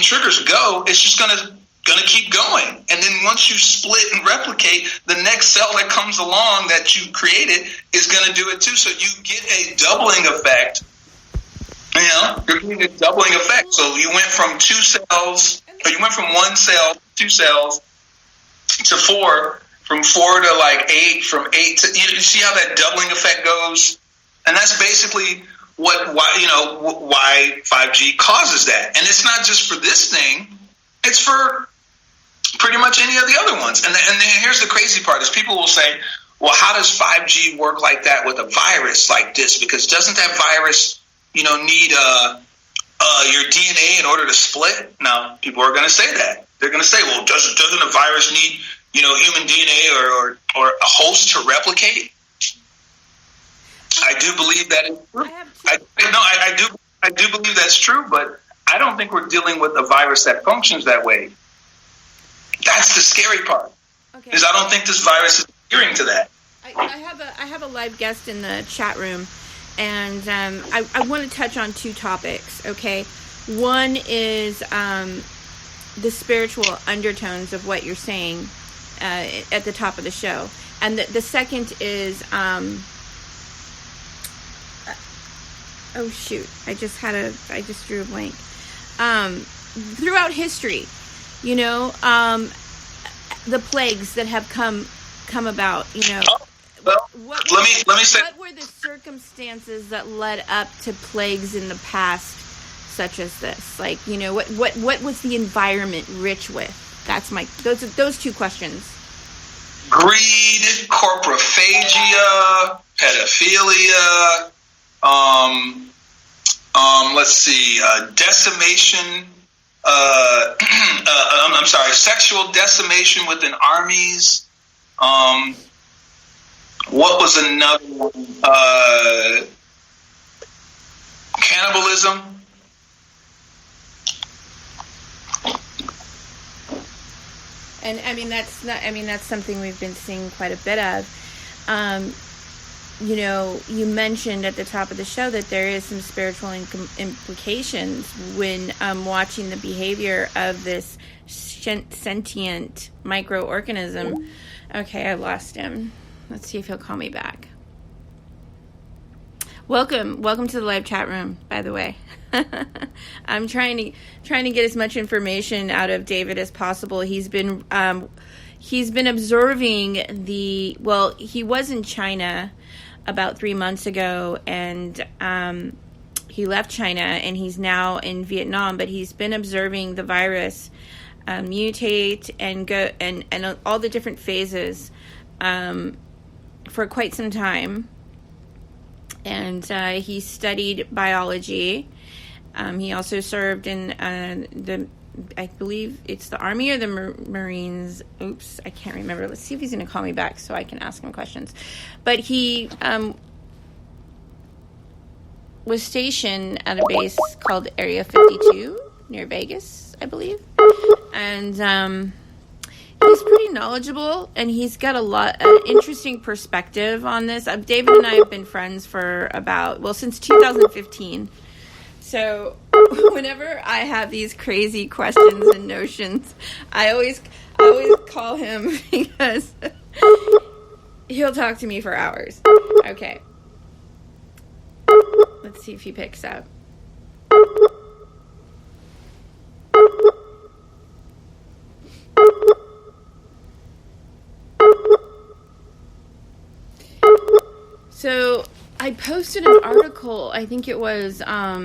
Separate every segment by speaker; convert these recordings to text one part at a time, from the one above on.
Speaker 1: triggers go, it's just gonna keep going. And then once you split and replicate, the next cell that comes along that you created is gonna do it too. So you get a doubling effect. You're getting a doubling effect. So you went from 2 cells, or you went from 1 cell, 2 cells to 4, from 4 to like 8, from 8 to, you see how that doubling effect goes? And that's basically why 5G causes that. And it's not just for this thing, it's for pretty much any of the other ones. And then here's the crazy part is people will say, well, how does 5G work like that with a virus like this? Because doesn't that virus, need your DNA in order to split? Now, people are going to say that. They're going to say, well, doesn't a virus need, human DNA or a host to replicate? I do believe that is true. I do believe that's true, but I don't think we're dealing with a virus that functions that way. That's the scary part. Okay. Is I don't think this virus is adhering to that.
Speaker 2: I have a live guest in the chat room, and I want to touch on 2 topics. Okay, one is the spiritual undertones of what you're saying at the top of the show, and the second is oh shoot, I just drew a blank. Throughout history, the plagues that have come about,
Speaker 1: let me say,
Speaker 2: what were the circumstances that led up to plagues in the past, such as this? Like, what was the environment rich with? That's those 2 questions.
Speaker 1: Greed, corporophagia, pedophilia, let's see, decimation, I'm sorry, sexual decimation within armies. What was another one? Cannibalism.
Speaker 2: And that's something we've been seeing quite a bit of. You mentioned at the top of the show that there is some spiritual implications when watching the behavior of this sentient microorganism. Okay, I lost him. Let's see if he'll call me back. Welcome to the live chat room, by the way. I'm trying to get as much information out of David as possible. He's been observing he was in China about 3 months ago, and he left China and he's now in Vietnam, but he's been observing the virus mutate and go and all the different phases for quite some time. And he studied biology. He also served in I believe it's the Army or the Marines. Oops, I can't remember. Let's see if he's going to call me back so I can ask him questions. But he was stationed at a base called Area 52 near Vegas, I believe. And he's pretty knowledgeable, and he's got an interesting perspective on this. David and I have been friends for since 2015. So whenever I have these crazy questions and notions, I always call him because he'll talk to me for hours. Okay. Let's see if he picks up. So I posted an article, I think it was, let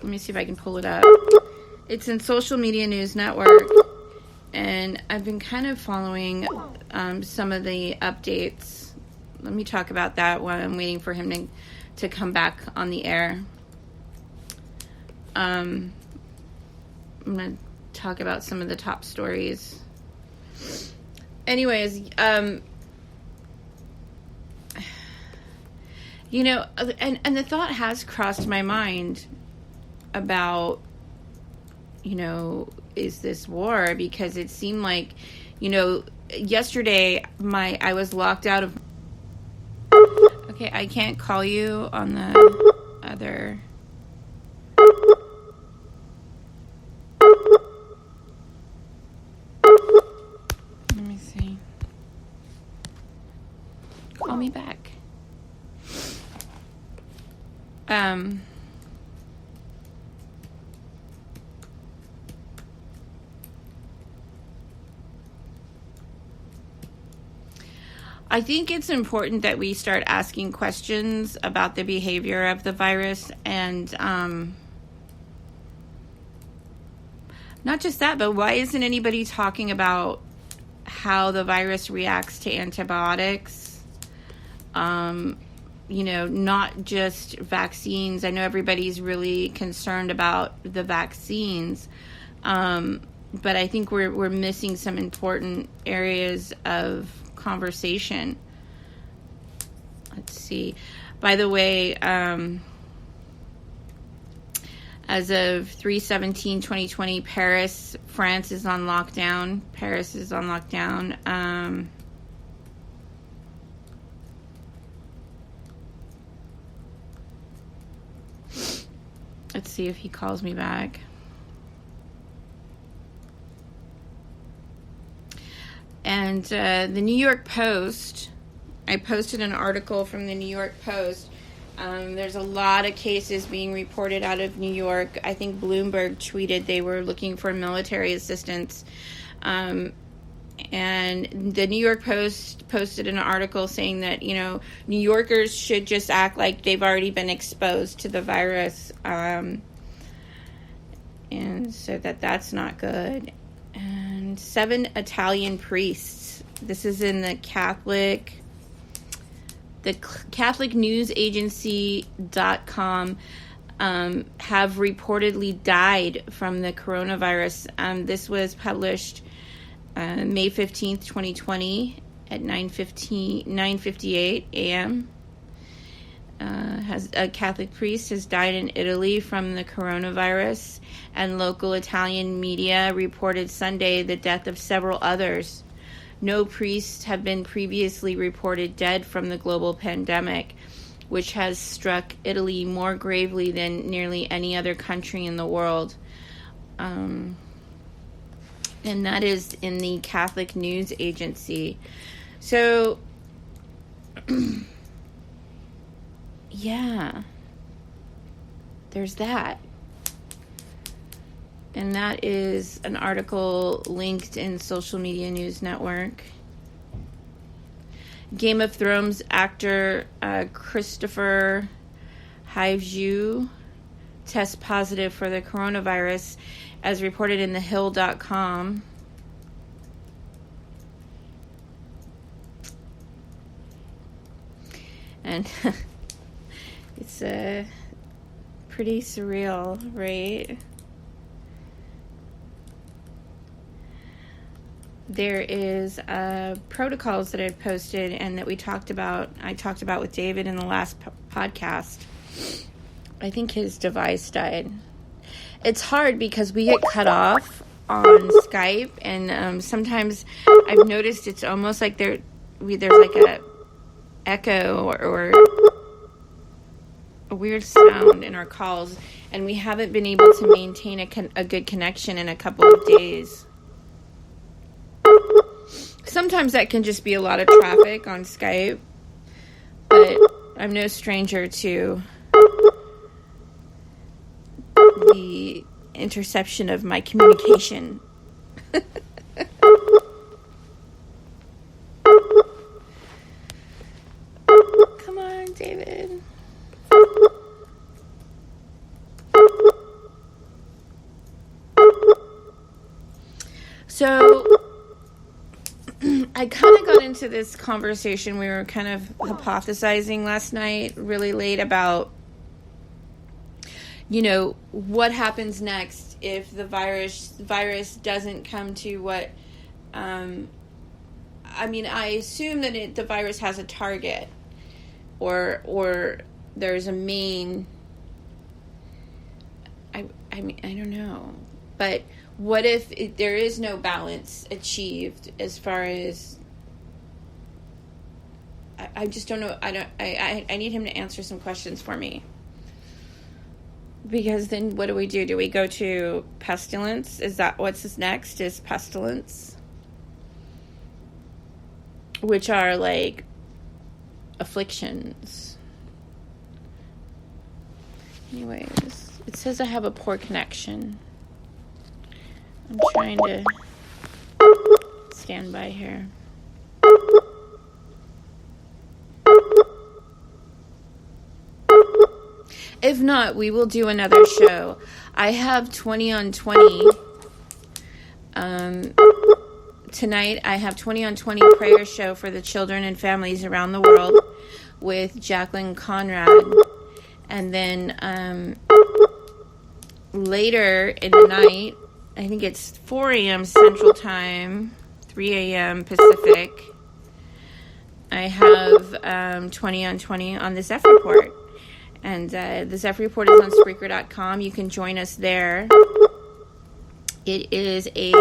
Speaker 2: me see if I can pull it up. It's in Social Media News Network, and I've been kind of following some of the updates. Let me talk about that while I'm waiting for him to come back on the air. I'm going to talk about some of the top stories. Anyways, and the thought has crossed my mind about, is this war? Because it seemed like, yesterday I was locked out of. Okay, I can't call you on the other. call me back. I think it's important that we start asking questions about the behavior of the virus, and not just that, but why isn't anybody talking about how the virus reacts to antibiotics? Not just vaccines. I know everybody's really concerned about the vaccines, but I think we're missing some important areas of conversation. Let's see. By the way, as of 3/17/2020, Paris, France is on lockdown. Paris is on lockdown. Let's see if he calls me back. And the New York Post, I posted an article from the New York Post. There's a lot of cases being reported out of New York. I think Bloomberg tweeted they were looking for military assistance. And the New York Post posted an article saying that, New Yorkers should just act like they've already been exposed to the virus. And so that's not good. And 7 Italian priests. This is in the Catholic News Agency.com have reportedly died from the coronavirus. This was published May 15th, 2020 at 9:58 a.m. A Catholic priest has died in Italy from the coronavirus, and local Italian media reported Sunday the death of several others. No priests have been previously reported dead from the global pandemic, which has struck Italy more gravely than nearly any other country in the world. And that is in the Catholic News Agency. So, yeah, there's that. And that is an article linked in Social Media News Network. Game of Thrones actor Christopher Hivju tests positive for the coronavirus, as reported in thehill.com. And it's pretty surreal, right? There is protocols that I've posted and that I talked about with David in the last podcast. I think his device died. It's hard because we get cut off on Skype, and sometimes I've noticed it's almost like there's like a echo or a weird sound in our calls, and we haven't been able to maintain a good connection in a couple of days. Sometimes that can just be a lot of traffic on Skype, but I'm no stranger to the interception of my communication. Come on, David. So I kind of got into this conversation. We were kind of hypothesizing last night really late about, what happens next if the virus doesn't come to what, I assume that the virus has a target or there's a main, I don't know, but what if there is no balance achieved as far as, I just don't know. I need him to answer some questions for me. Because then what do we do? Do we go to pestilence? Is that what's next? Is pestilence? Which are like afflictions. Anyways, it says I have a poor connection. I'm trying to stand by here. If not, we will do another show. I have 20 on 20. Tonight, I have 20 on 20 prayer show for the children and families around the world with Jacqueline Conrad. And then later in the night, I think it's 4 a.m. Central Time, 3 a.m. Pacific, I have 20 on 20 on the Zeph Report. And the Zeph Report is on Spreaker.com. You can join us there. It is a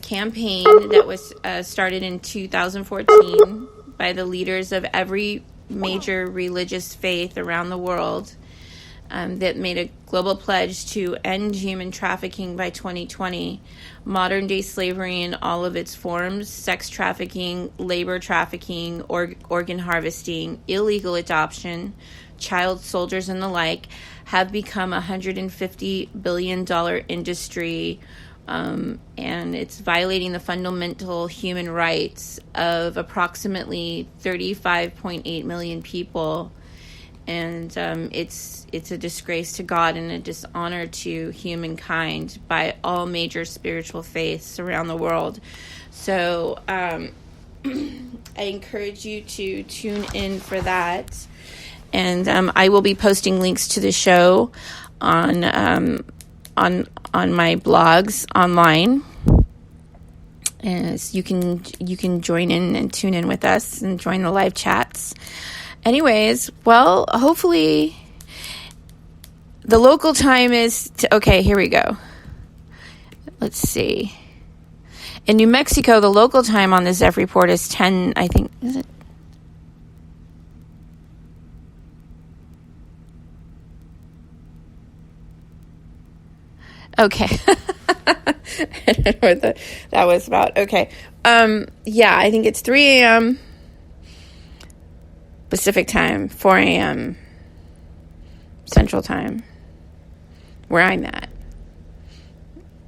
Speaker 2: campaign that was started in 2014 by the leaders of every major religious faith around the world that made a global pledge to end human trafficking by 2020, modern-day slavery in all of its forms, sex trafficking, labor trafficking, organ harvesting, illegal adoption, child soldiers, and the like, have become a $150 billion industry, and it's violating the fundamental human rights of approximately 35.8 million people. And it's a disgrace to God and a dishonor to humankind by all major spiritual faiths around the world. So I encourage you to tune in for that. And I will be posting links to the show on my blogs online. And so you can join in and tune in with us and join the live chats. Anyways, well, hopefully the local time is... okay, here we go. Let's see. In New Mexico, the local time on the Zeph Report is 10, I think. Is it? Okay. I don't know what that was about. Okay. Yeah, I think it's 3 a.m. Pacific time, 4 a.m. Central time, where I'm at.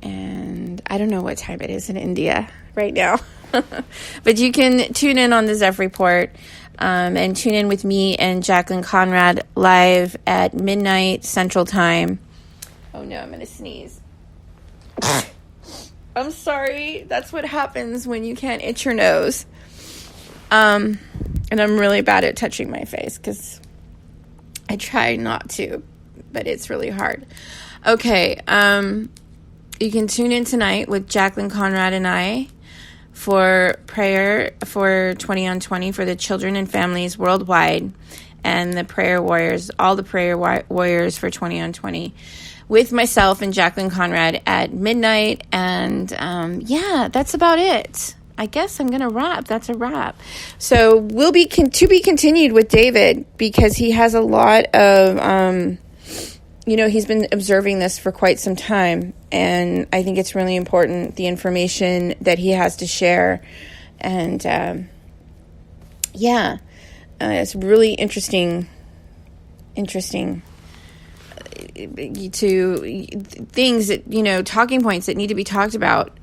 Speaker 2: And I don't know what time it is in India right now. But you can tune in on the Zeph Report and tune in with me and Jacqueline Conrad live at midnight Central time. Oh no, I'm going to sneeze. I'm sorry. That's what happens when you can't itch your nose. And I'm really bad at touching my face because I try not to, but it's really hard. Okay, you can tune in tonight with Jacqueline Conrad and I for prayer for 20 on 20 for the children and families worldwide, and the prayer warriors, all the prayer warriors for 20 on 20 with myself and Jacqueline Conrad at midnight. And yeah, that's about it. I guess I'm going to wrap. That's a wrap. So we'll be to be continued with David, because he has a lot of, he's been observing this for quite some time. And I think it's really important, the information that he has to share. And, it's really interesting to things that, talking points that need to be talked about,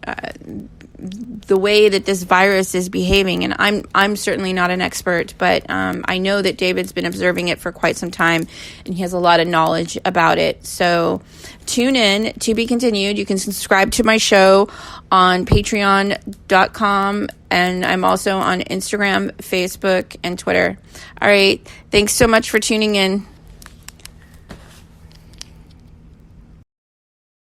Speaker 2: the way that this virus is behaving. And I'm certainly not an expert, but I know that David's been observing it for quite some time, and he has a lot of knowledge about it. So tune in, to be continued. You can subscribe to my show on patreon.com, and I'm also on Instagram, Facebook, and Twitter. All right. Thanks so much for tuning in.